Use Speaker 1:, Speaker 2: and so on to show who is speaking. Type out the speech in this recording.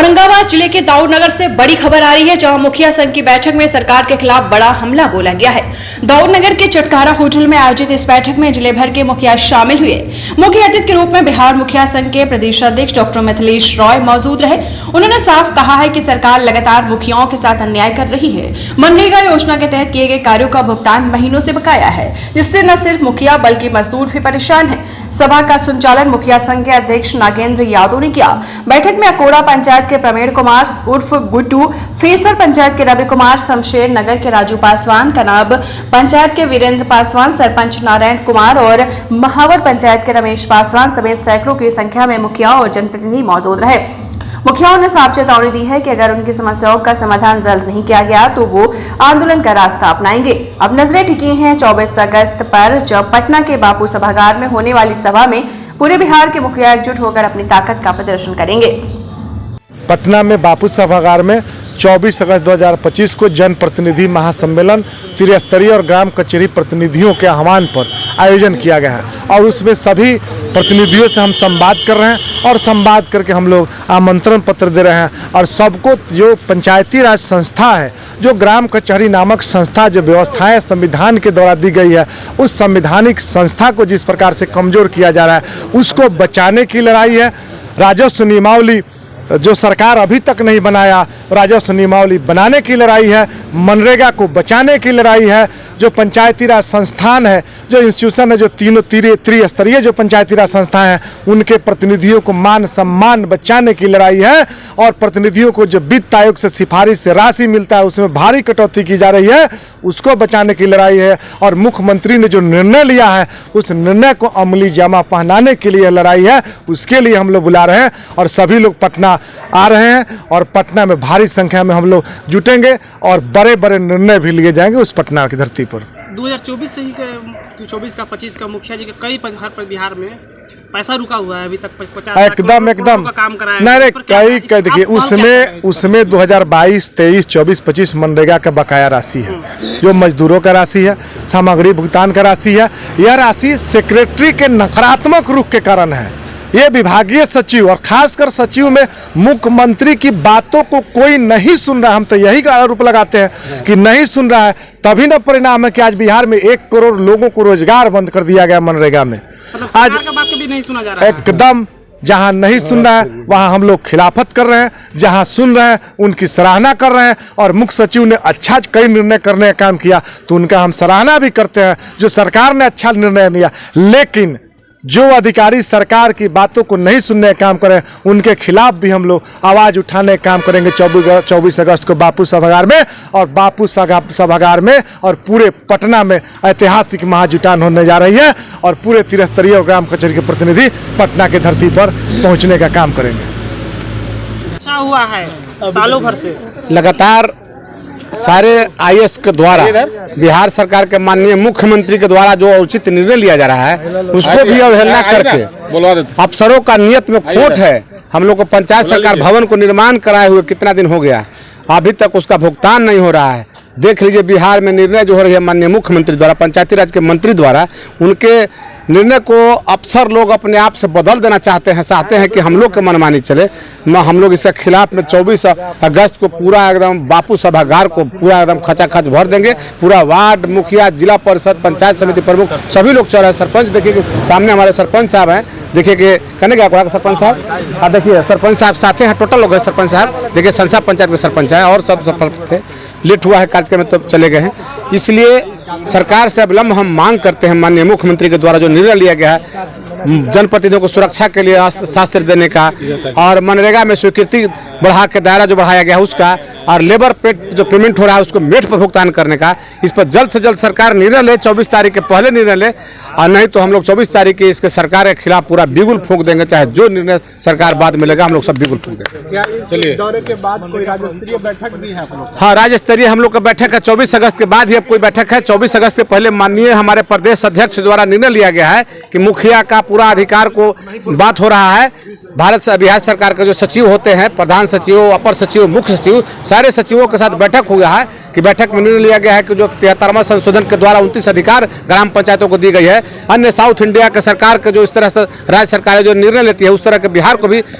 Speaker 1: औरंगाबाद जिले के दाऊद नगर से बड़ी खबर आ रही है, जहां मुखिया संघ की बैठक में सरकार के खिलाफ बड़ा हमला बोला गया है। दाऊद नगर के चटकारा होटल में आयोजित इस बैठक में जिले भर के मुखिया शामिल हुए। मुख्य अतिथि के रूप में बिहार मुखिया संघ के प्रदेश अध्यक्ष डॉक्टर मिथिलेश रॉय मौजूद रहे। उन्होंने साफ कहा है कि सरकार लगातार मुखियाओं के साथ अन्याय कर रही है। मनरेगा योजना के तहत किए गए कार्यों का भुगतान महीनों से बकाया है, जिससे न सिर्फ मुखिया बल्कि मजदूर भी परेशान है। सभा का संचालन मुखिया संघ के अध्यक्ष नागेंद्र यादव ने किया। बैठक में अकोड़ा पंचायत के प्रवीण कुमार उर्फ गुड्डू, फेसर पंचायत के रवि कुमार, शमशेर नगर के राजू पासवान, कनाब पंचायत के वीरेंद्र पासवान, सरपंच नारायण कुमार और महावर पंचायत के रमेश पासवान समेत सैकड़ों की संख्या में मुखिया और जनप्रतिनिधि मौजूद रहे। मुखियाओं ने साफ चेतावनी दी है कि अगर उनकी समस्याओं का समाधान जल्द नहीं किया गया तो वो आंदोलन का रास्ता अपनाएंगे। अब नजरें टिकी हैं 24 अगस्त पर, जब पटना के बापू सभागार में होने वाली सभा में पूरे बिहार के मुखिया एकजुट होकर अपनी ताकत का प्रदर्शन करेंगे।
Speaker 2: पटना में बापू सभागार में 24 अगस्त 2025 को जनप्रतिनिधि महासम्मेलन त्रिस्तरीय और ग्राम कचहरी प्रतिनिधियों के आह्वान पर आयोजन किया गया है और उसमें सभी प्रतिनिधियों से हम संवाद कर रहे हैं और संवाद करके हम लोग आमंत्रण पत्र दे रहे हैं और सबको जो पंचायती राज संस्था है, जो ग्राम कचहरी नामक संस्था, जो व्यवस्थाएं संविधान के द्वारा दी गई है, उस संवैधानिक संस्था को जिस प्रकार से कमजोर किया जा रहा है उसको बचाने की लड़ाई है। राजस्व नियमावली जो सरकार अभी तक नहीं बनाया, राजस्व नियमावली बनाने की लड़ाई है। मनरेगा को बचाने की लड़ाई है। जो पंचायती राज संस्थान है, जो इंस्टीट्यूशन है, जो तीनों त्रिस्तरीय जो पंचायती राज संस्थाएं हैं, उनके प्रतिनिधियों को मान सम्मान बचाने की लड़ाई है। और प्रतिनिधियों को जो वित्त आयोग से सिफारिश से राशि मिलता है उसमें भारी कटौती की जा रही है, उसको बचाने की लड़ाई है। और मुख्यमंत्री ने जो निर्णय लिया है उस निर्णय को अमली जामा पहनाने के लिए लड़ाई है। उसके लिए हम लोग बुला रहे हैं और सभी लोग पटना आ रहे हैं और पटना में भारी संख्या में हम लोग जुटेंगे और बड़े बड़े निर्णय भी लिए जाएंगे उस पटना की धरती पर।
Speaker 3: 2024 से ही 24 का 25 का मुखिया जी के कई बिहार में पैसा रुका हुआ है, अभी तक 50
Speaker 2: एकदम
Speaker 3: का काम कराया
Speaker 2: नहीं कई देखिए उसमें 2022, 23, 24, 25 मनरेगा का बकाया राशि है, जो मजदूरों का राशि है, सामग्री भुगतान का राशि है। यह राशि सेक्रेटरी के नकारात्मक रुख के कारण है। ये विभागीय सचिव और खासकर सचिव में मुख्यमंत्री की बातों को कोई नहीं सुन रहा। हम तो यही का आरोप लगाते हैं कि नहीं सुन रहा है, तभी ना परिणाम है कि आज बिहार में 1 करोड़ लोगों को रोजगार बंद कर दिया गया मनरेगा में। आज
Speaker 3: भी नहीं सुना जा रहा है।
Speaker 2: एकदम जहां नहीं सुन रहा है वहां हम लोग खिलाफत कर रहे हैं, जहां सुन रहे हैं उनकी सराहना कर रहे हैं। और मुख्य सचिव ने अच्छा कई निर्णय करने का काम किया तो उनका हम सराहना भी करते हैं। जो सरकार ने अच्छा निर्णय लिया, लेकिन जो अधिकारी सरकार की बातों को नहीं सुनने का काम करें उनके खिलाफ भी हम लोग आवाज़ उठाने का काम करेंगे 24 अगस्त को बापू सभागार में। और बापू सभागार में और पूरे पटना में ऐतिहासिक महाजुटान होने जा रही है और पूरे त्रिस्तरीय और ग्राम कचहरी के प्रतिनिधि पटना की धरती पर पहुंचने का काम करेंगे।
Speaker 3: अच्छा हुआ है सालों भर से लगातार
Speaker 4: सारे आईएएस के द्वारा बिहार सरकार के माननीय मुख्यमंत्री के द्वारा जो उचित निर्णय लिया जा रहा है उसको भी अवहेलना करके अफसरों का नियत में खोट है। हम लोग को पंचायत सरकार भवन को निर्माण कराए हुए कितना दिन हो गया, अभी तक उसका भुगतान नहीं हो रहा है। देख लीजिए बिहार में निर्णय जो हो रही है माननीय मुख्यमंत्री द्वारा, पंचायती राज के मंत्री द्वारा, उनके निर्णय को अफसर लोग अपने आप से बदल देना चाहते हैं कि हम लोग के मनमानी चले। हम लोग इसके खिलाफ में 24 अगस्त को पूरा एकदम बापू सभागार को पूरा एकदम खचाखच भर देंगे। पूरा वार्ड मुखिया, जिला परिषद, पंचायत समिति प्रमुख सभी लोग चल रहे हैं। सरपंच देखिए कि सामने हमारे सरपंच साहब हैं, देखिए कि कहने का सरपंच साहब, देखिए सरपंच साहब साथ हैं, टोटल लोग हैं सरपंच साहब। देखिए संसा पंचायत के सरपंच हैं और सब सरपंच थे। लेट हुआ है कार्यक्रम में तो चले गए हैं। इसलिए सरकार से अविलंब हम मांग करते हैं माननीय मुख्यमंत्री के द्वारा जो निर्णय लिया गया है जनप्रतिनिधियों को सुरक्षा के लिए शास्त्र देने का और मनरेगा में स्वीकृति बढ़ा के दायरा जो बढ़ाया गया है उसका, और लेबर जो पेमेंट हो रहा है उसको मेट पर भुगतान करने का, इस पर जल्द से जल्द सरकार निर्णय ले। 24 तारीख के पहले निर्णय ले और नहीं तो हम लोग 24 तारीख के इसके सरकार के खिलाफ पूरा बिगुल फूंक देंगे। चाहे जो निर्णय सरकार बाद में लेगा हम लोग सब बिगुल फूंक देंगे।
Speaker 5: क्या इस दौरे के बाद कोई राज्य स्तरीय बैठक भी है?
Speaker 4: हाँ, राज्य स्तरीय हम लोग का बैठक है 24 अगस्त के बाद ही अब कोई बैठक है। 24 अगस्त के पहले माननीय हमारे प्रदेश अध्यक्ष द्वारा निर्णय लिया गया है कि मुखिया का पूरा अधिकार को बात हो रहा है। बिहार सरकार के जो सचिव होते हैं, प्रधान सचिव, अपर सचिव, मुख्य सचिव, सारे सचिवों के साथ बैठक हो गया है कि बैठक में निर्णय लिया गया है कि जो 73वां संशोधन के द्वारा 29 अधिकार ग्राम पंचायतों को दी गई है, अन्य साउथ इंडिया के सरकार के जो इस तरह से राज्य सरकार जो निर्णय लेती है उस तरह के बिहार को भी